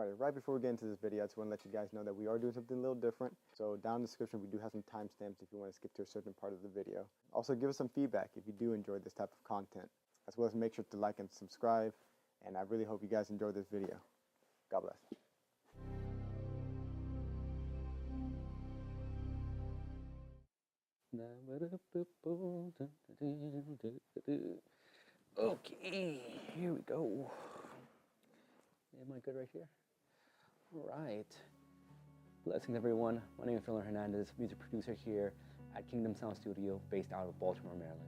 Alright, right before we get into this video, I just want to let you guys know that we are doing something a little different. So down in the description, we do have some timestamps if you want to skip to a certain part of the video. Also, give us some feedback if you do enjoy this type of content, as well as make sure to like and subscribe. And I really hope you guys enjoy this video. God bless. Okay, here we go. Am I good right here? All right. Blessings, everyone. My name is Rolando Hernandez, music producer here at Kingdom Sound Studio, based out of Baltimore, Maryland.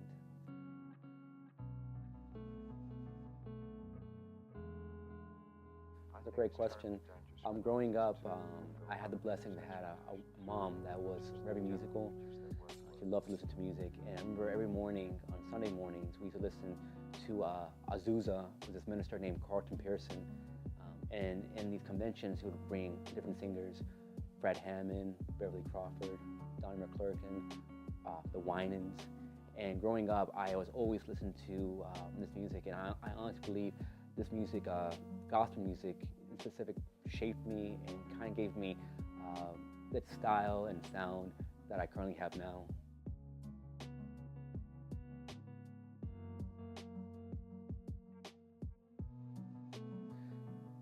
That's a great question. Growing up, I had the blessing to have a mom that was very musical. She loved to listen to music, and I remember every morning, on Sunday mornings, we used to listen to Azusa with this minister named Carlton Pearson. And in these conventions, he would bring different singers, Fred Hammond, Beverly Crawford, Donnie McClurkin, the Winans. And growing up, I was always listening to this music, and I honestly believe this music, gospel music in specific, shaped me and kind of gave me that style and sound that I currently have now.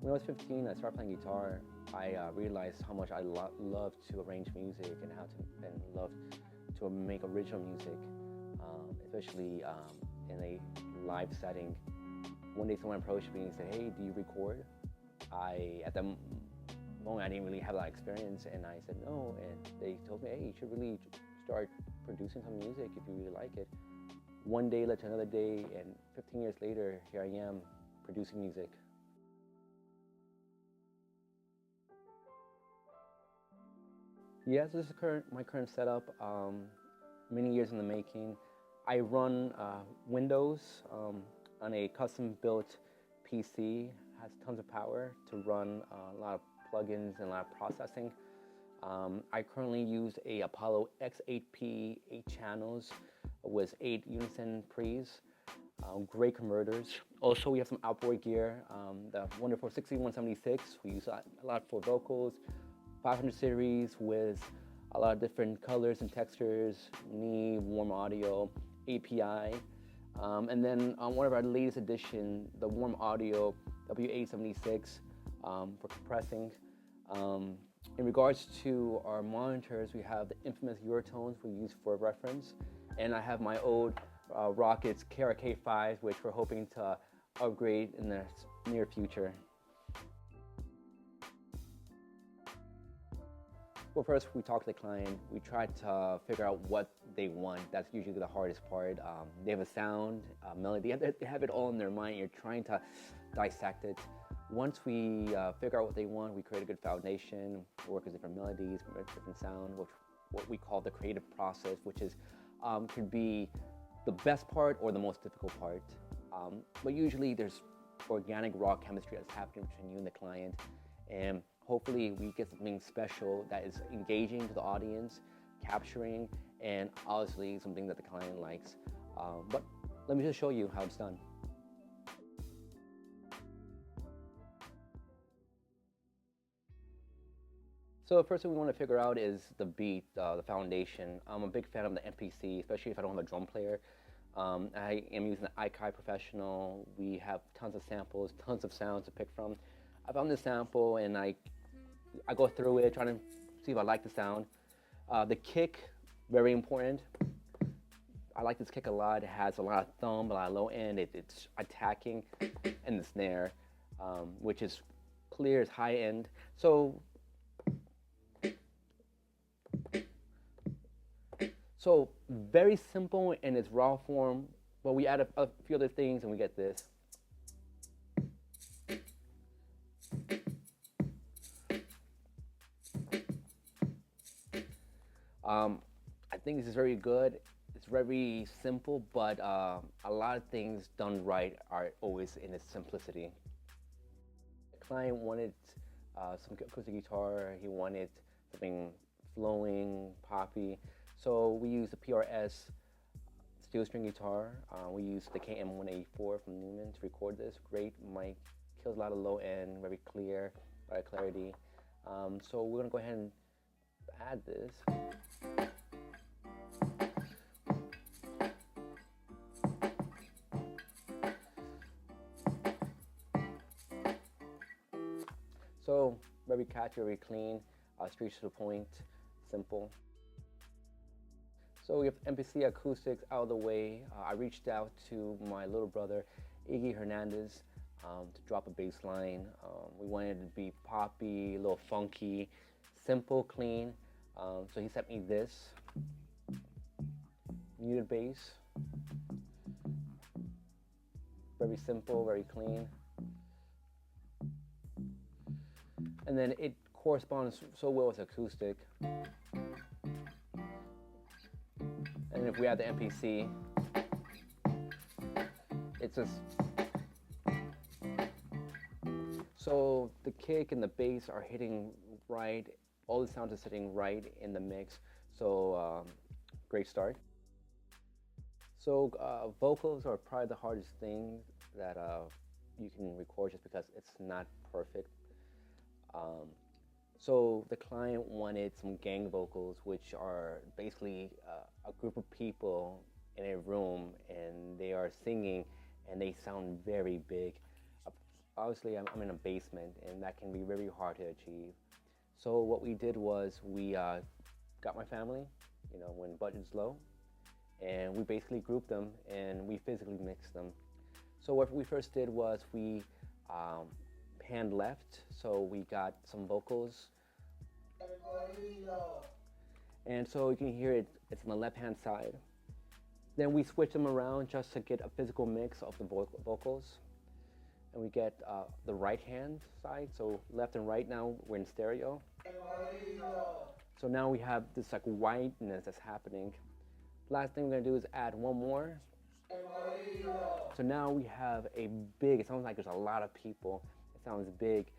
When I was 15, I started playing guitar. I realized how much I love to arrange music and love to make original music, especially in a live setting. One day someone approached me and said, "Hey, do you record?" At the moment, I didn't really have that experience, and I said no, and they told me, "Hey, you should really start producing some music if you really like it." One day led to another day, and 15 years later, here I am producing music. Yes, this is my current setup. Many years in the making. I run Windows on a custom-built PC. Has tons of power to run a lot of plugins and a lot of processing. I currently use a Apollo X8P 8 channels with 8 unison pre's. Great converters. Also, we have some outboard gear. The wonderful 6176. We use a lot for vocals. 500 series with a lot of different colors and textures, knee, warm audio, API, and then one of our latest edition, the warm audio W876 for compressing. In regards to our monitors, we have the infamous Eurotones we use for reference, and I have my old Rockets KRK5, which we're hoping to upgrade in the near future. Well, first we talk to the client. We try to figure out what they want. That's usually the hardest part. They have a sound, a melody. They have it all in their mind. You're trying to dissect it. Once we figure out what they want, we create a good foundation, work with different melodies, different sound, what we call the creative process, which is could be the best part or the most difficult part. But usually there's organic raw chemistry that's happening between you and the client, and hopefully we get something special that is engaging to the audience, capturing, and obviously something that the client likes. But let me just show you how it's done. So the first thing we want to figure out is the beat, the foundation. I'm a big fan of the MPC, especially if I don't have a drum player. I am using the ICAI Professional. We have tons of samples, tons of sounds to pick from. I found this sample and I go through it, trying to see if I like the sound. The kick, very important. I like this kick a lot. It has a lot of thumb, a lot of low end. It's attacking, and the snare, which is clear, is high end. So very simple in its raw form, but we add a few other things and we get this. I think this is very good. It's very simple, but a lot of things done right are always in its simplicity. The client wanted some acoustic guitar. He wanted something flowing, poppy. So we used the PRS steel string guitar. We used the KM184 from Newman to record this. Great mic, kills a lot of low end, very clear, a lot of clarity. So we're gonna go ahead and add this. So very catchy, very clean, straight to the point, simple. So we have MPC Acoustics out of the way. I reached out to my little brother, Iggy Hernandez, to drop a bass line. We wanted it to be poppy, a little funky, simple, clean. So he sent me this muted bass. Very simple, very clean. And then it corresponds so well with acoustic. And if we add the MPC, it's just... So the kick and the bass are hitting right, all the sounds are sitting right in the mix. So great start. So vocals are probably the hardest thing that you can record just because it's not perfect. So the client wanted some gang vocals, which are basically a group of people in a room and they are singing and they sound very big. Obviously, I'm in a basement and that can be very hard to achieve. So what we did was we got my family, you know, when budget's low, and we basically grouped them and we physically mixed them. So what we first did was we panned left, so we got some vocals. And so you can hear it's on the left-hand side. Then we switch them around just to get a physical mix of the vocals. And we get the right-hand side, so left and right now we're in stereo. So now we have this like whiteness that's happening. Last thing we're gonna do is add one more. So now we have a big, it sounds like there's a lot of people. It sounds big.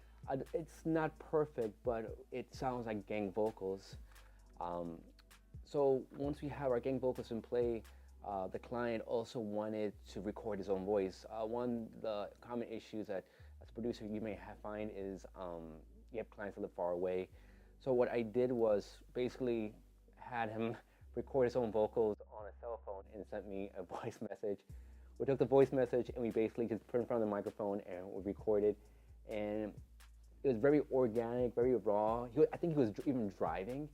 It's not perfect, but it sounds like gang vocals. So once we have our gang vocals in play, the client also wanted to record his own voice. One of the common issues that as a producer you may find is you have clients that live far away. So what I did was basically had him record his own vocals on a cell phone and sent me a voice message. We took the voice message and we basically just put it in front of the microphone and we recorded. And it was very organic, very raw. I think he was even driving,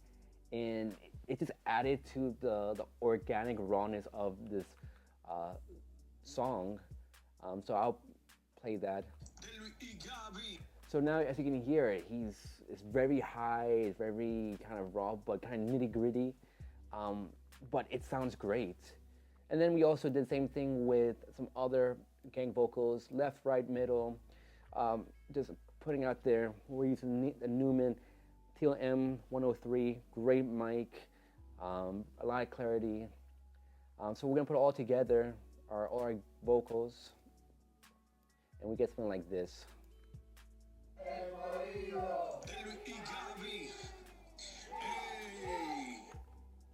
and it just added to the organic rawness of this song. So I'll play that. So now, as you can hear, it's very high, it's very kind of raw, but kind of nitty gritty. But it sounds great. And then we also did the same thing with some other gang vocals, left, right, middle. Just putting out there, we're using the Newman TLM 103, great mic, a lot of clarity. So we're gonna put it all together, all our vocals, and we get something like this.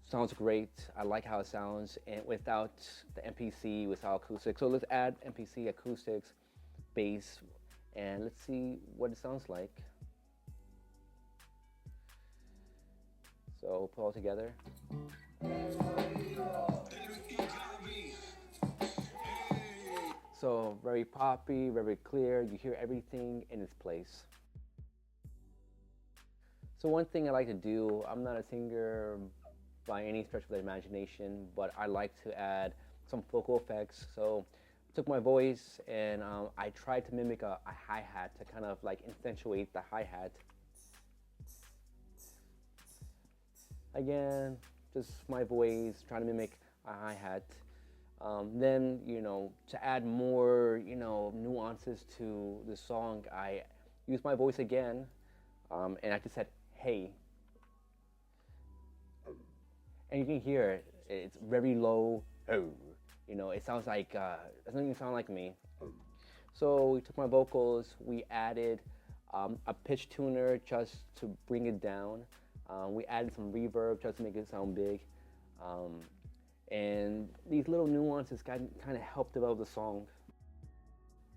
Sounds great. I like how it sounds, and without the MPC, without acoustic. So let's add MPC acoustics, bass, and let's see what it sounds like. So put it all together. So very poppy, very clear. You hear everything in its place. So one thing I like to do, I'm not a singer by any stretch of the imagination, but I like to add some vocal effects. So I took my voice and I tried to mimic a hi-hat to kind of like accentuate the hi-hat. Again, just my voice, trying to mimic a hi-hat. Then, you know, to add more, you know, nuances to the song, I used my voice again, and I just said, hey. And you can hear it, it's very low, oh. You know, it sounds like, it doesn't even sound like me. So we took my vocals, we added a pitch tuner just to bring it down. We added some reverb just to make it sound big. And these little nuances kind of help develop the song.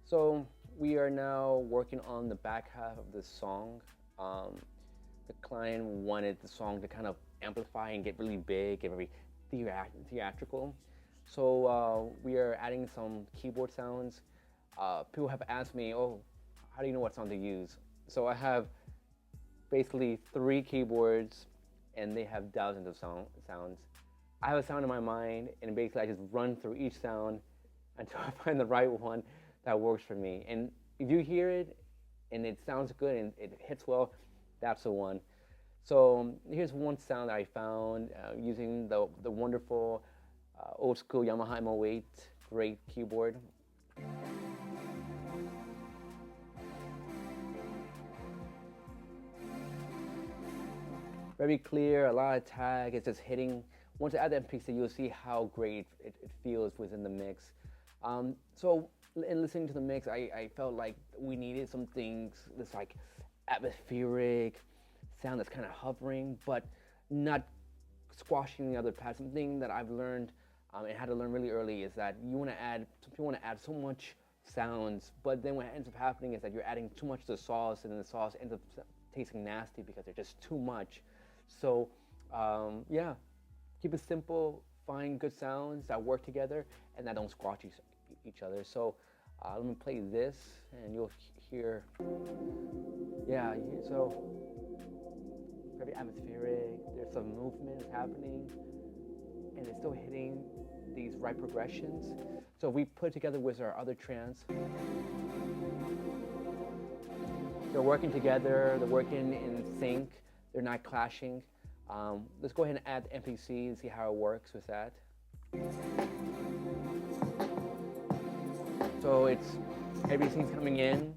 So we are now working on the back half of this song. The client wanted the song to kind of amplify and get really big and very theatrical. So we are adding some keyboard sounds. People have asked me, oh, how do you know what sound to use? So I have basically 3 keyboards and they have thousands of sounds. I have a sound in my mind and basically I just run through each sound until I find the right one that works for me. And if you hear it and it sounds good and it hits well, that's the one. So here's one sound that I found using the wonderful old school Yamaha M08 great keyboard. Very clear, a lot of tag, it's just hitting. Once you add the MPC, you'll see how great it feels within the mix. So in listening to the mix, I felt like we needed some things, this like atmospheric sound that's kind of hovering, but not squashing the other parts. Something that I've learned and had to learn really early is that some people want to add so much sounds, but then what ends up happening is that you're adding too much to the sauce, and then the sauce ends up tasting nasty because there's just too much. So yeah, keep it simple, find good sounds that work together and that don't squash each other. So let me play this and you'll hear, yeah, so very atmospheric, there's some movements happening and it's still hitting these right progressions. So we put together with our other trance. They're working together, they're working in sync, they're not clashing. Let's go ahead and add the MPC and see how it works with that. So everything's coming in.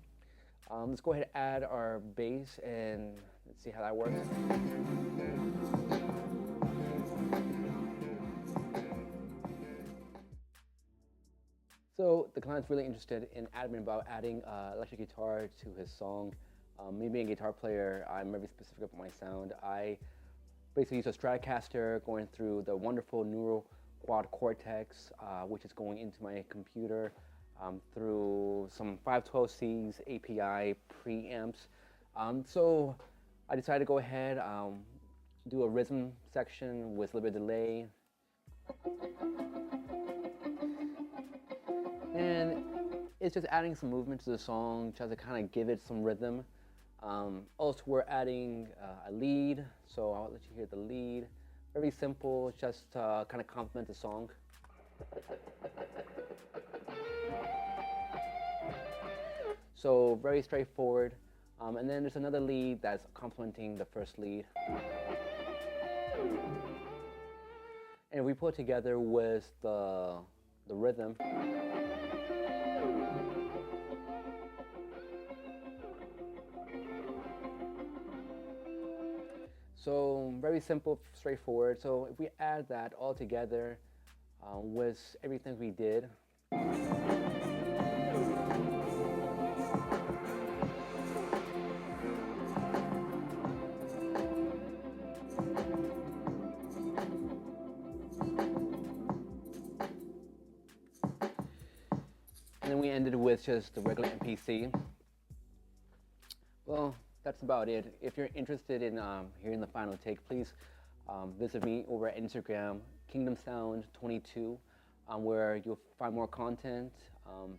Let's go ahead and add our bass and let's see how that works. So the client's really interested in adamant about adding electric guitar to his song. Me being a guitar player, I'm very specific about my sound. I basically use a Stratocaster going through the wonderful neural quad cortex, which is going into my computer through some 512Cs, API, preamps. So I decided to go ahead, do a rhythm section with a little bit of delay. And it's just adding some movement to the song, just to kind of give it some rhythm. Also, we're adding a lead, so I'll let you hear the lead. Very simple, just to kind of complement the song. So very straightforward. And then there's another lead that's complementing the first lead. And we put together with the rhythm. So very simple, straightforward. So if we add that all together with everything we did, and then we ended with just the regular MPC. Well, that's about it. If you're interested in hearing the final take, please visit me over at Instagram, KingdomSound22, where you'll find more content,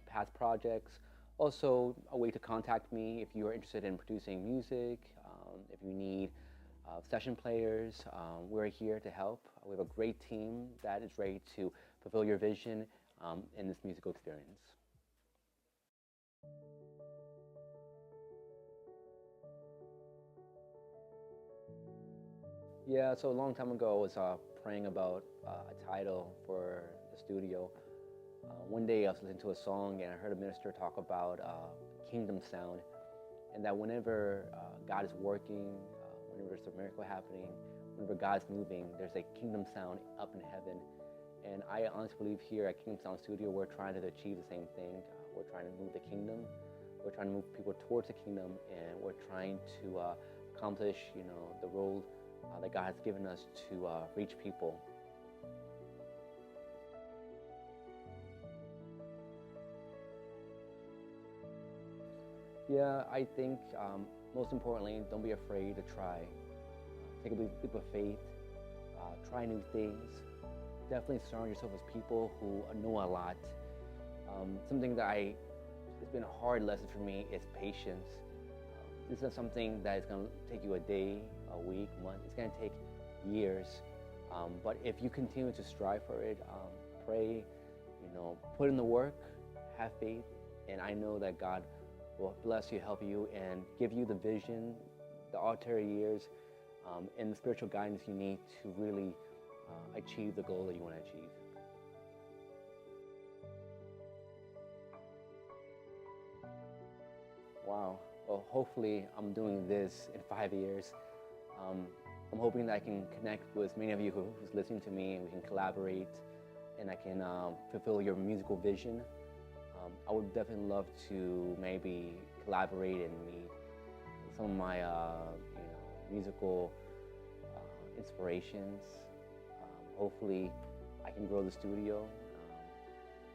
past projects. Also, a way to contact me if you are interested in producing music, if you need session players, we're here to help. We have a great team that is ready to fulfill your vision in this musical experience. Yeah, so a long time ago, I was praying about a title for the studio. One day I was listening to a song and I heard a minister talk about kingdom sound, and that whenever God is working, whenever there's a miracle happening, whenever God's moving, there's a kingdom sound up in heaven. And I honestly believe here at Kingdom Sound Studio, we're trying to achieve the same thing. We're trying to move the kingdom. We're trying to move people towards the kingdom, and we're trying to accomplish, the role that God has given us to reach people. Yeah, I think most importantly, don't be afraid to try. Take a leap of faith. Try new things. Definitely surround yourself with people who know a lot. Something that it's been a hard lesson for me is patience. This is something that is going to take you a day, a week, month. It's going to take years. But if you continue to strive for it, pray, put in the work, have faith, and I know that God will bless you, help you, and give you the vision, the ulterior years, and the spiritual guidance you need to really achieve the goal that you want to achieve. Wow. Well, hopefully I'm doing this in 5 years. I'm hoping that I can connect with many of you who's listening to me, and we can collaborate, and I can fulfill your musical vision. I would definitely love to maybe collaborate and meet some of my musical inspirations. Hopefully I can grow the studio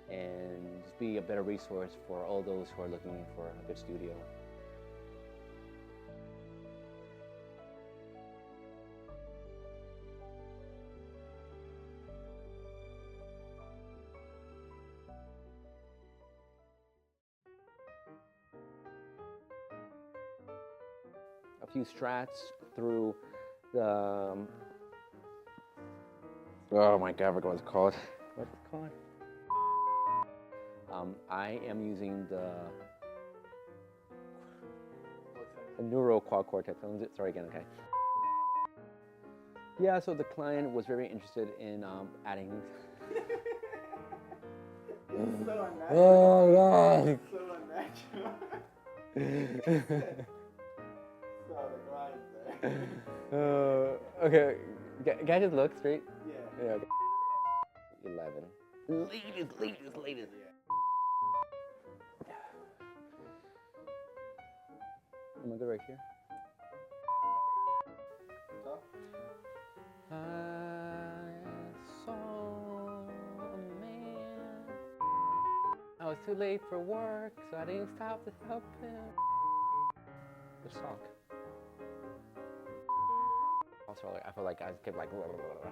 and just be a better resource for all those who are looking for a good studio. A few strats through the oh my god, I forgot what it's called. What's it called? I am using the neural quad cortex. Sorry again, okay. Yeah, so the client was very interested in adding. It's so unnatural. Oh god. So unnatural. Okay. Can I just look straight? Yeah. Yeah. Okay. 11. Latest. Am I good right here? Top? I saw a man. I was too late for work, so I didn't stop to help him. Good song. Also, I feel like I kept like. Blah, blah, blah, blah.